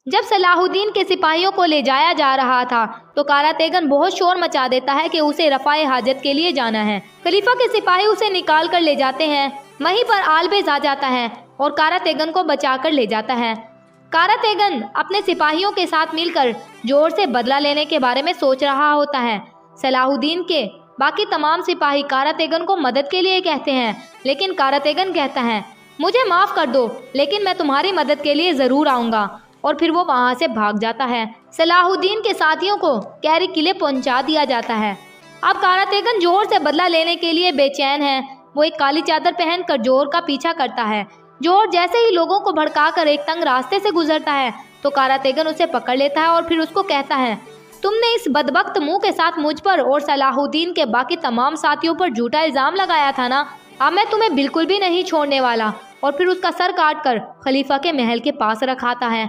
जब सलाहुद्दीन के सिपाहियों को ले जाया जा रहा था तो कारातेगन बहुत शोर मचा देता है कि उसे रफ़ाए हाजत के लिए जाना है। खलीफा के सिपाही उसे निकाल कर ले जाते हैं। वहीं पर आलबेज आ जाता है और कारातेगन को बचाकर ले जाता है। कारातेगन अपने सिपाहियों के साथ मिलकर जोर से बदला लेने के बारे में सोच रहा होता है। सलाहुद्दीन के बाकी तमाम सिपाही कारातेगन को मदद के लिए कहते हैं, लेकिन कारातेगन कहता है, मुझे माफ़ कर दो, लेकिन मैं तुम्हारी मदद के लिए ज़रूर आऊँगा। और फिर वो वहाँ से भाग जाता है। सलाहुद्दीन के साथियों को कैरी किले पहुँचा दिया जाता है। अब कारातेगन जोहर से बदला लेने के लिए बेचैन है। वो एक काली चादर पहनकर जोहर का पीछा करता है। जोहर जैसे ही लोगों को भड़काकर एक तंग रास्ते से गुजरता है तो कारातेगन उसे पकड़ लेता है और फिर उसको कहता है, तुमने इस बदबख्त मुंह के साथ मुझ पर और सलाहुद्दीन के बाकी तमाम साथियों पर झूठा इल्ज़ाम लगाया था ना, अब मैं तुम्हें बिल्कुल भी नहीं छोड़ने वाला। और फिर उसका सर काट कर खलीफा के महल के पास रखाता है।